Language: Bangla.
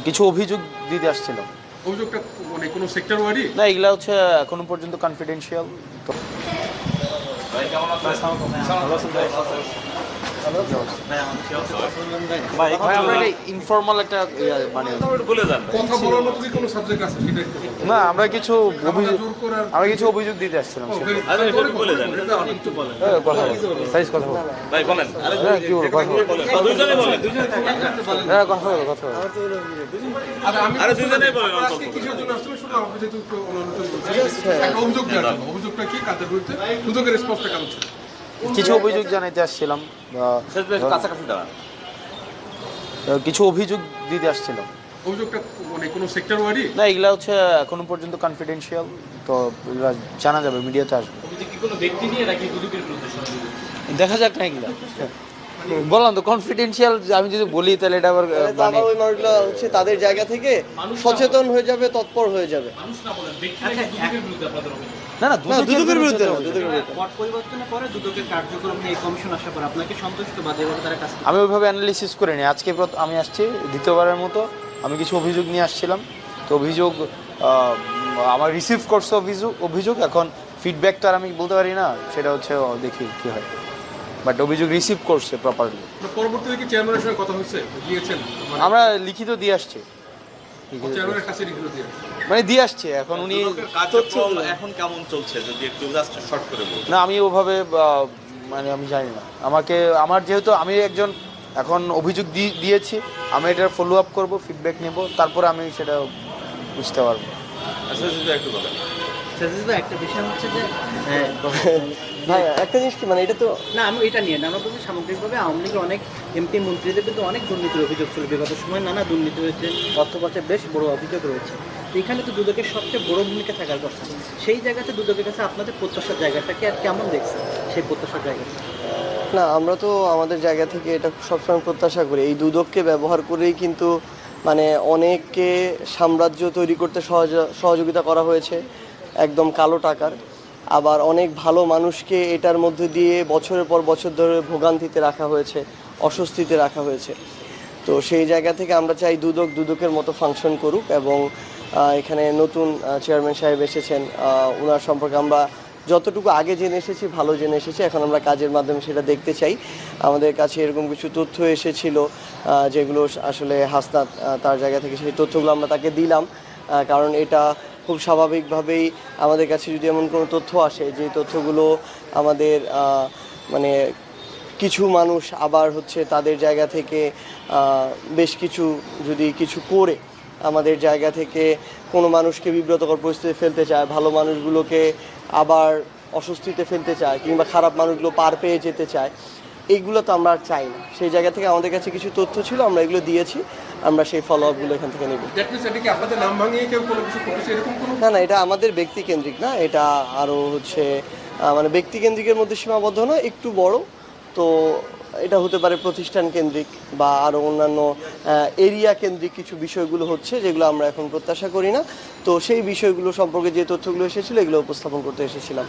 কিছু অভিযোগ দিতে আসছিলাম। অভিযোগটা মানে কোনো সেক্টর ওয়ারি? না, এগুলা হচ্ছে এখনো পর্যন্ত কনফিডেন্সিয়াল। তো ভাই আমরা ইনফর্মাল একটা মানে কথা বলার মতো কি কোনো সাবজেক্ট আছে সেটা একটু বলুন। না, আমরা কিছু অভিযোগ জোর করে আর- অভিযোগ দিতে আসছিলাম। বলে দেন এটা একটু বলেন। কথা বলো, সাইজ কথা বলো। ভাই বলেন। হ্যাঁ, কি বলবো, কথা বলো। দুজনে বলেন। হ্যাঁ, কথা বলো, কথা বলো। আরে আমি আরে দুজনেই বলেন অল্প আজকে করে। কিসের জন্য আসলে শুনলাম আপনি যেহেতু একটু অনুরোধ বলছেন একটা অভিযোগ দেওয়ার জন্য। অভিযোগটা কি কাদের বিরুদ্ধে? দুদকের রেসপন্সটা কেমন ছিল? কিছু অভিযোগ জানাইতে আসছিলাম। কাছাকাছি দাঁড়ান। কিছু অভিযোগ দিতে আসছিলাম। অভিযোগটা মানে কোনো সেক্টর ওয়ারি? না, এগুলা হচ্ছে এখনো পর্যন্ত কনফিডেন্সিয়াল। তো এগুলা জানা যাবে, মিডিয়াতে আসবে। কি কোনো ব্যক্তি নিয়ে নাকি দুদকের বিরুদ্ধে সন্দেহ? দেখা যাক না এগুলা। বললাম তো কনফিডেন্সিয়াল, আমি যদি বলি তাহলে এটা আবার মানে ওই মানুষগুলো হচ্ছে তাদের জায়গা থেকে সচেতন হয়ে যাবে, তৎপর হয়ে যাবে। মানুষ না বলেন, ব্যক্তি নাকি দুদকের বিরুদ্ধে আপনাদের অভিযোগ? না না, দুদকের বিরুদ্ধে না, দুদকের বিরুদ্ধে। পট পরিবর্তনের পরে দুদকের কার্যক্রম নিয়ে এই কমিশন আসার পর আপনাকে সন্তুষ্ট বা যেভাবে তারা কাজ আমি ওইভাবে অ্যানালিসিস করিনি। আজকে আমি আসছি দ্বিতীয়বারের মতো। আমি কিছু অভিযোগ নিয়ে আসছিলাম। তো অভিযোগ আমার রিসিভ করছে অভিযোগ। এখন ফিডব্যাক তো আর আমি বলতে পারি না, সেটা হচ্ছে দেখি কি হয়। বাট অভিযোগ রিসিভ করছে প্রপারলি। পরবর্তীতে কি চেয়ারম্যানের সঙ্গে কথা হয়েছে? গিয়েছেন আমরা লিখিত দিয়ে আসছি। চেয়ারম্যানের কাছে লিখিত দিয়ে মানে দিয়ে আসছে, এখন উনি কার্যক্রম এখন কেমন চলছে যদি একটু জাস্ট শর্ট করে বলুন। না, আমি ওভাবে মানে আমি জানি না। আমার যেহেতু আমি একজন এখন অভিযোগ দিয়েছি, আমি এটার ফলো আপ করবো, ফিডব্যাক নেব, তারপরে আমি সেটা বুঝতে পারবো। আচ্ছা যদি একটু বলেন। একটা বিষয় হচ্ছে যে ভাই একটা জিনিস কি, মানে এটা তো না, আমি এটা নিয়ে না, আমরা বলছি সামগ্রিকভাবে আওয়ামী লীগের অনেক এমপি মন্ত্রীদের কিন্তু অনেক দুর্নীতির অভিযোগ ছিল। বিগত সময় নানা দুর্নীতি হয়েছে, অর্থ পাচার বেশ বড় অভিযোগ রয়েছে। তো এখানে তো দুদকের সবচেয়ে বড় ভূমিকা থাকার কথা। সেই জায়গাতে দুদকের কাছে আপনাদের প্রত্যাশার জায়গাটাকে আর কেমন দেখছেন সেই প্রত্যাশার জায়গাটা? না, আমরা তো আমাদের জায়গা থেকে এটা সবসময় প্রত্যাশা করি। এই দুদককে ব্যবহার করেই কিন্তু মানে অনেককে সাম্রাজ্য তৈরি করতে সহযোগিতা করা হয়েছে, একদম কালো টাকার। আবার অনেক ভালো মানুষকে এটার মধ্যে দিয়ে বছরের পর বছর ধরে ভোগান্তিতে রাখা হয়েছে, অস্বস্তিতে রাখা হয়েছে। তো সেই জায়গা থেকে আমরা চাই দুদকের মতো ফাংশন করুক। এবং এখানে নতুন চেয়ারম্যান সাহেব এসেছেন, ওনার সম্পর্কে আমরা যতটুকু আগে জেনে এসেছি ভালো জেনে এসেছি। এখন আমরা কাজের মাধ্যমে সেটা দেখতে চাই। আমাদের কাছে এরকম কিছু তথ্য এসেছিল যেগুলো আসলে হাসনাত তার জায়গা থেকে সেই তথ্যগুলো আমরা তাকে দিলাম। কারণ এটা খুব স্বাভাবিকভাবেই আমাদের কাছে যদি এমন কোনো তথ্য আসে যে তথ্যগুলো আমাদের মানে কিছু মানুষ আবার হচ্ছে তাদের জায়গা থেকে বেশ কিছু করে আমাদের জায়গা থেকে কোনো মানুষকে বিব্রতকর পরিস্থিতিতে ফেলতে চায়, ভালো মানুষগুলোকে আবার অস্বস্তিতে ফেলতে চায়, কিংবা খারাপ মানুষগুলো পার পেয়ে যেতে চায়, এইগুলো তো আমরা আর চাই না। সেই জায়গা থেকে আমাদের কাছে কিছু তথ্য ছিল, আমরা এগুলো দিয়েছি। আমরা সেই ফলো আপগুলো এখান থেকে নেব। এটা কি আপনাদের নাম ভাঙিয়ে কেউ কোনো কিছু করেছে এরকম কোনো? না, এটা আমাদের ব্যক্তিকেন্দ্রিক না, এটা আরও হচ্ছে মানে ব্যক্তিকেন্দ্রিকের মধ্যে সীমাবদ্ধ না, একটু বড়। তো এটা হতে পারে প্রতিষ্ঠান কেন্দ্রিক বা আরও অন্যান্য এরিয়া কেন্দ্রিক কিছু বিষয়গুলো হচ্ছে, যেগুলো আমরা এখন প্রত্যাশা করি না। তো সেই বিষয়গুলো সম্পর্কে যে তথ্যগুলো এসেছিলো এগুলো উপস্থাপন করতে এসেছিলাম।